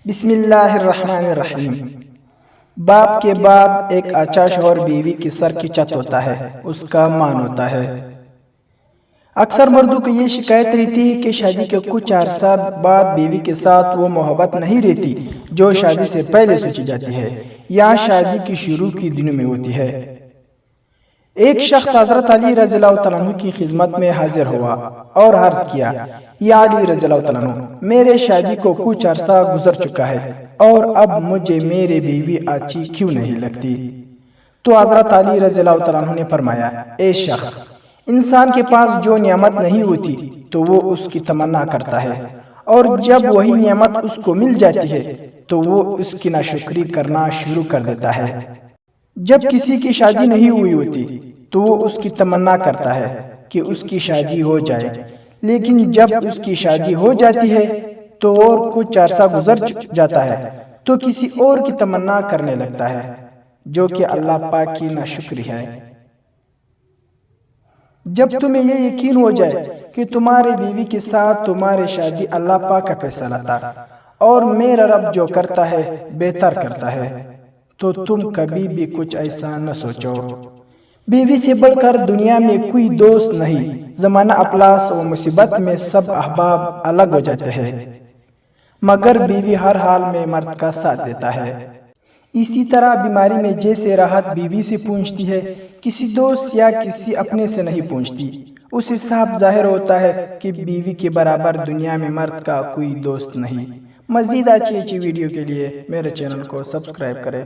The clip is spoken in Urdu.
بسم اللہ الرحمن الرحیم۔ باپ کے بعد ایک اچھا شوہر بیوی کی سر کی چھت ہوتا ہے، اس کا مان ہوتا ہے۔ اکثر مردوں کو یہ شکایت رہتی ہے کہ شادی کے کچھ عرصہ بعد بیوی کے ساتھ وہ محبت نہیں رہتی جو شادی سے پہلے سوچی جاتی ہے یا شادی کی شروع کے دنوں میں ہوتی ہے۔ ایک شخص حضرت علی رضی اللہ تعالیٰ عنہ کی خدمت میں حاضر ہوا اور عرض کیا، یا علی رضی اللہ تعالیٰ عنہ، میرے شادی کو کچھ عرصہ گزر چکا ہے اور اب مجھے میری بیوی اچھی کیوں نہیں لگتی؟ تو حضرت علی رضی اللہ تعالیٰ عنہ نے فرمایا، اے شخص، انسان کے پاس جو نعمت نہیں ہوتی تو وہ اس کی تمنا کرتا ہے، اور جب وہی نعمت اس کو مل جاتی ہے تو وہ اس کی ناشکری کرنا شروع کر دیتا ہے۔ جب کسی کی شادی نہیں ہوئی ہوتی تو وہ اس کی تمنا کرتا ہے کہ اس کی شادی ہو جائے، لیکن جب اس کی شادی ہو جاتی ہے تو اور کچھ عرصہ گزر جاتا ہے تو کسی اور کی تمنا کرنے لگتا ہے، جو کہ اللہ پاک کی ناشکری ہے۔ جب تمہیں یہ یقین ہو جائے کہ تمہاری بیوی کے ساتھ تمہاری شادی اللہ پاک کا فیصلہ تھا اور میرا رب جو کرتا ہے بہتر کرتا ہے، تو تم کبھی بھی کچھ ایسا نہ سوچو۔ بیوی سے بڑھ کر دنیا میں کوئی دوست نہیں۔ زمانہ افلاس و مصیبت میں سب احباب الگ ہو جاتے ہیں، مگر بیوی ہر حال میں مرد کا ساتھ دیتا ہے۔ اسی طرح بیماری میں جیسے راحت بیوی سے پوچھتی ہے، کسی دوست یا کسی اپنے سے نہیں پوچھتی، اسے صاف ظاہر ہوتا ہے کہ بیوی کے برابر دنیا میں مرد کا کوئی دوست نہیں۔ مزید اچھی ویڈیو کے لیے میرے چینل کو سبسکرائب کریں۔